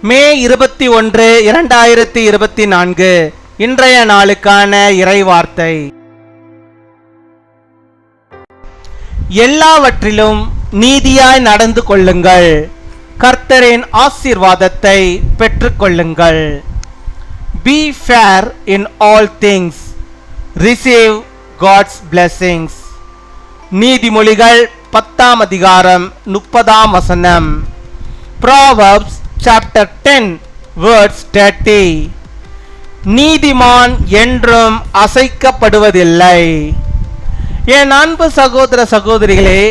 மே 21, 2024 இன்றைய நாளுக்கான இறைவார்த்தை. எல்லாவற்றிலும் நீதியாய் நடந்து கொள்ளுங்கள், கர்த்தரின் ஆசீர்வாதத்தை பெற்றுக்கொள்ளுங்கள். Be fair in all things, receive God's blessings. நீதிமொழிகள் 10ஆம் அதிகாரம் 30ஆம் வசனம். Proverbs chapter 10 verse 30. நீதிமான் என்றும் அசைக்கப்படுவதில்லை. என் அன்பு சகோதர சகோதரிகளே,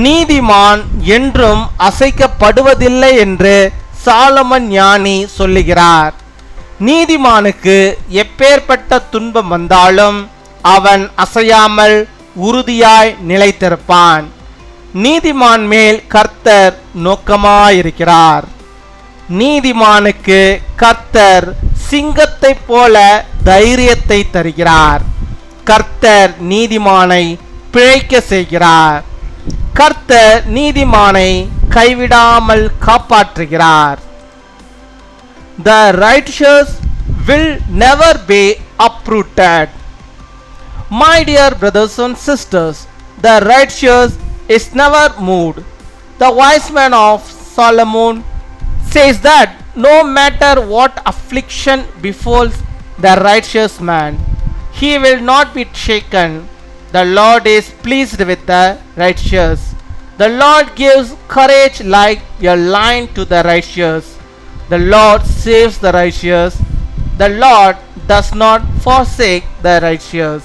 நீதிமான் என்றும் அசைக்கப்படுவதில்லை என்று சாலமன் ஞானி சொல்லுகிறார். நீதிமானுக்கு எப்பேற்பட்ட துன்பம் வந்தாலும் அவன் அசையாமல் உறுதியாய் நிலைத்திருப்பான். நீதிமான் மேல் கர்த்தர் நோக்கமாயிருக்கிறார். நீதிமானுக்கு கர்த்தர் சிங்கத்தை போல தைரியத்தை தருகிறார். கர்த்தர் நீதிமானை பிழைக்க செய்கிறார். கர்த்தர் நீதிமானை கைவிடாமல் காப்பாற்றுகிறார். The righteous will never be uprooted. My dear brothers and sisters, the righteous is never moved. The wise man of Solomon says that no matter what affliction befalls the righteous man, he will not be shaken. The Lord is pleased with the righteous. The Lord gives courage like a lion to the righteous. The Lord saves the righteous. The Lord does not forsake the righteous.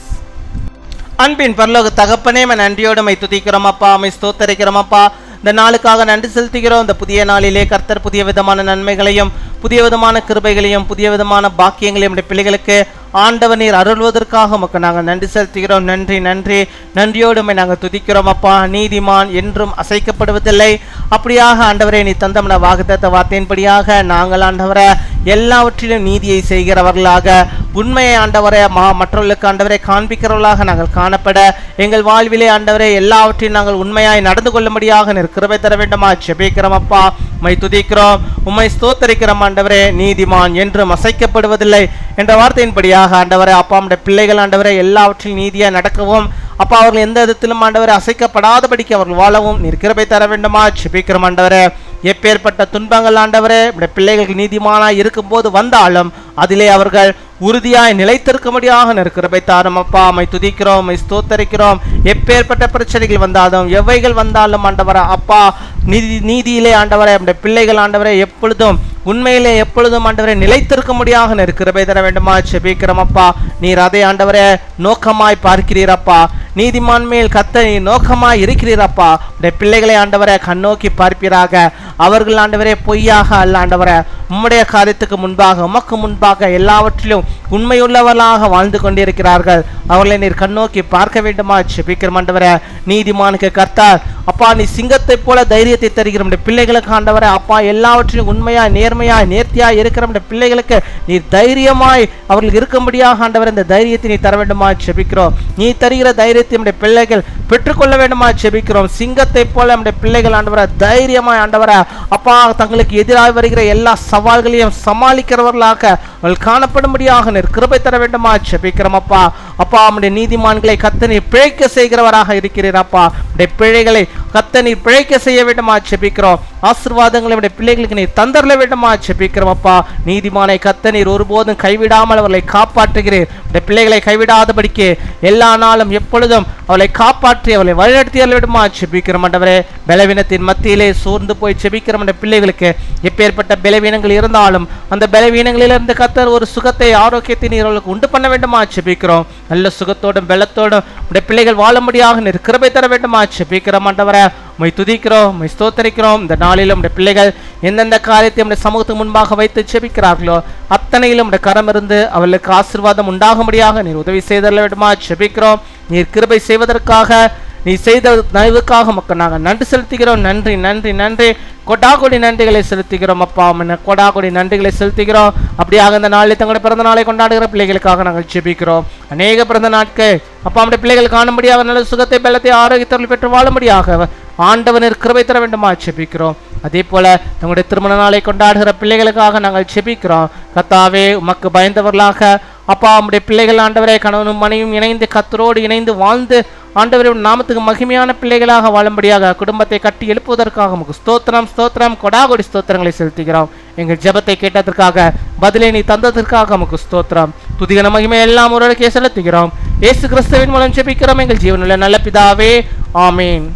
அன்பின் பரலோக தகப்பனே, நன்றியோடு my துதிக்கிறோம் அப்பா, my ஸ்தோத்தரிக்கிறோம் அப்பா. இந்த நாளுக்காக நன்றி செலுத்துகிறோம். இந்த புதிய நாளிலே கர்த்தர் புதிய விதமான நன்மைகளையும் புதிய விதமான கிருபைகளையும் புதிய விதமான பாக்கியங்களையும் நம்முடைய பிள்ளைகளுக்கு ஆண்டவர் நீர் அருள்வதற்காக உமக்கு நாங்கள் நன்றி செலுத்துகிறோம். நன்றி நன்றி நன்றியோடு நாங்கள் துதிக்கிறோம் அப்பா. நீதிமான் என்றும் அசைக்கப்படுவதில்லை. அப்படியாக ஆண்டவரே, நீ தந்தமன வாக்குத்தத்த வார்த்தையின்படியாக நாங்கள் ஆண்டவரை எல்லாவற்றிலும் நீதியை செய்கிறவர்களாக, உண்மையை ஆண்டவரை மற்றவர்களுக்கு ஆண்டவரை காண்பிக்கிறவர்களாக நாங்கள் காணப்பட, எங்கள் வாழ்விலே ஆண்டவரை எல்லாவற்றையும் நாங்கள் உண்மையாய் நடந்து கொள்ளும்படியாக நீர் கிருபை தர வேண்டுமா ஜெபிக்கிறோம் அப்பா. உம்மை துதிக்கிறோம், உம்மை ஸ்தோத்தரிக்கிறோம் ஆண்டவரே. நீதிமான் என்றும் அசைக்கப்படுவதில்லை என்ற வார்த்தையின்படியாக ஆண்டவரே அப்பா, நம்முடைய பிள்ளைகள் ஆண்டவரை எல்லாவற்றிலும் நீதியாக நடக்கவும் அப்பா, அவர்கள் எந்த விதத்திலும் ஆண்டவரை அசைக்கப்படாதபடிக்கு அவர்கள் வாழவும் நீர் கிருபை தர வேண்டுமா ஜெபிக்கிறோம் ஆண்டவரே. எப்பேற்பட்ட துன்பங்கள் ஆண்டவரே நம்முடைய பிள்ளைகளுக்கு நீதிமானாய் இருக்கும்போது வந்தாலும் அதிலே அவர்கள் உறுதியாய் நிலைத்திருக்கும்படியாக கிருபை தாரும் அப்பா. மை துதிக்கிறோம், மை ஸ்தோத்தரிக்கிறோம். எப்பேற்பட்ட பிரச்சனைகள் வந்தாலும் எவைகள் வந்தாலும் ஆண்டவரே அப்பா, நீதியிலே ஆண்டவரே நம்முடைய பிள்ளைகள் ஆண்டவரே எப்பொழுதும் உண்மையிலே எப்பொழுதும் ஆண்டவரை நிலைத்திருக்கும்படியாக கிருபை தர வேண்டுமா ஜெபிக்கிறோம் அப்பா. நீர் அதை ஆண்டவரே நோக்கமாய் பார்க்கிறீரப்பா. நீதிமான் மேல் கர்த்தர் நீர் நோக்கமாய் இருக்கிறீரப்பா. உடைய பிள்ளைகளை ஆண்டவரை கண்ணோக்கி பார்ப்பீராக. அவர்கள் ஆண்டவரே பொய்யாக அல்ல ஆண்டவரை, உம்முடைய காரியத்துக்கு முன்பாக உமக்கு முன்பாக எல்லாவற்றிலும் உண்மையுள்ளவர்களாக வாழ்ந்து கொண்டிருக்கிறார்கள். அவர்களை நீர் கண்ணோக்கி பார்க்க வேண்டுமா ஜெபிக்கிறோம் ஆண்டவரே. நீதிமானுக்கு கர்த்தர் அப்பா, நீ சிங்கத்தை போல தைரியத்தை தருகிற நம்முடைய பிள்ளைகளுக்கு ஆண்டவரை அப்பா, எல்லாவற்றிலும் உண்மையாய் நேர்மையாய் நேர்த்தியாய் இருக்கிற நம்முடைய பிள்ளைகளுக்கு நீர் தைரியமாய் அவர்கள் இருக்கும்படியாக ஆண்டவர் இந்த தைரியத்தை நீ தர வேண்டுமா ஜெபிக்கிறோம். நீ தருகிற தைரியத்தை நம்முடைய பிள்ளைகள் பெற்றுக்கொள்ள வேண்டுமா ஜெபிக்கிறோம். சிங்கத்தை போல நம்முடைய பிள்ளைகள் ஆண்டவரை தைரியமாய் ஆண்டவரை அப்பா, தங்களுக்கு எதிராக வருகிற எல்லா சவால்களையும் சமாளிக்கிறவர்களாக அவர்கள் காணப்படும்படியாக நீர் கிருபை தர வேண்டுமா ஜெபிக்கிறோம் அப்பா. அப்பா, நம்முடைய நீதிமான்களை கர்த்தர் நீர் பிழைக்க செய்கிறவராக இருக்கிறீர் அப்பா. நம்முடைய பிழைகளை கர்த்தர் நீர் பிழைக்க செய்ய வேண்டுமா ஜெபிக்கிறோம். ஆசீர்வாதங்களை நம்முடைய பிள்ளைகளுக்கு நீர் தந்தரல வேண்டுமா ஜெபிக்கிறோம் அப்பா. நீதிமானை கர்த்தர் நீர் ஒருபோதும் கைவிடாமல் அவர்களை காப்பாற்றுகிறீர். நம்முடைய பிள்ளைகளை கைவிடாதபடிக்கு எல்லா நாளும் எப்பொழுதும் அவளை காப்பாற்றி அவளை வழிநடத்தி வேண்டுமா ஜெபிக்கிறோம் ஆண்டவரே. பலவீனத்தின் மத்தியிலே சோர்ந்து போய் ஜெபிக்கிற பிள்ளைகளுக்கு எப்பேற்பட்ட பலவீனங்கள் இருந்தாலும் அந்த பலவீனங்களிலிருந்து கர்த்தர் ஒரு சுகத்தை ஆரோக்கியத்தை நீர் அவர்களுக்கு உண்டு பண்ண வேண்டுமா ஜெபிக்கிறோம். நல்ல சுகத்தோடும் பலத்தோடும் உடைய பிள்ளைகள் வாழும்படியாக நீர் கிருபை தர வேண்டுமா ஜெபிக்கிறோம் ஆண்டவரே. உம்மை துதிக்கிறோம், உம்மை ஸ்தோத்தரிக்கிறோம். இந்த நாளிலும் உடைய பிள்ளைகள் எந்தெந்த காரியத்தை உடைய சமூகத்துக்கு முன்பாக வைத்து ஜெபிக்கிறார்களோ அத்தனையிலும் உடைய கரம் இருந்து அவர்களுக்கு ஆசீர்வாதம் உண்டாகும்படியாக நீர் உதவி செய்தல வேண்டுமா ஜெபிக்கிறோம். நீர் கிருபை செய்வதற்காக நீ செய்த தயவுக்காக மக்கள் நாங்கள் நன்றி செலுத்துகிறோம். நன்றி நன்றி நன்றி. கொடாகொடி நன்றிகளை செலுத்துகிறோம் அப்பா. கொடாகொடி நன்றிகளை செலுத்துகிறோம். அப்படியாக இந்த நாளில் தங்களுடைய பிறந்த நாளை கொண்டாடுகிற பிள்ளைகளுக்காக நாங்கள் ஜெபிக்கிறோம். அநேக பிறந்த நாட்கள் அப்பா நம்முடைய பிள்ளைகள் காணும்படியாக நல்ல சுகத்தை பலத்தை ஆரோக்கியத்தை பெற்று வாழும்படியாக ஆண்டவனின் கிருபை தர வேண்டுமா ஜெபிக்கிறோம். அதே போல தங்களுடைய திருமண நாளை கொண்டாடுகிற பிள்ளைகளுக்காக நாங்கள் ஜெபிக்கிறோம். கர்த்தாவே, உமக்கு பயந்தவர்களாக அப்பா நம்முடைய பிள்ளைகள் ஆண்டவரே கணவனும் மனைவியும் இணைந்து கர்த்தரோடு இணைந்து வாழ்ந்து ஆண்டவரே நாமத்துக்கு மகிமையான பிள்ளைகளாக வாழும்படியாக குடும்பத்தை கட்டி எழுப்புவதற்காக உமக்கு ஸ்தோத்திரம் ஸ்தோத்திரம் கொடாகொடி ஸ்தோத்திரங்களை செலுத்துகிறோம். எங்கள் ஜெபத்தை கேட்டதற்காக பதிலை நீ தந்ததற்காக உமக்கு ஸ்தோத்திரம். துதிகன மகிமை எல்லாம் ஒருவருக்கே செலுத்துகிறோம். இயேசு கிறிஸ்துவின் மூலம் ஜெபிக்கிறோம் எங்கள் ஜீவனுள்ள நல்ல பிதாவே, ஆமீன்.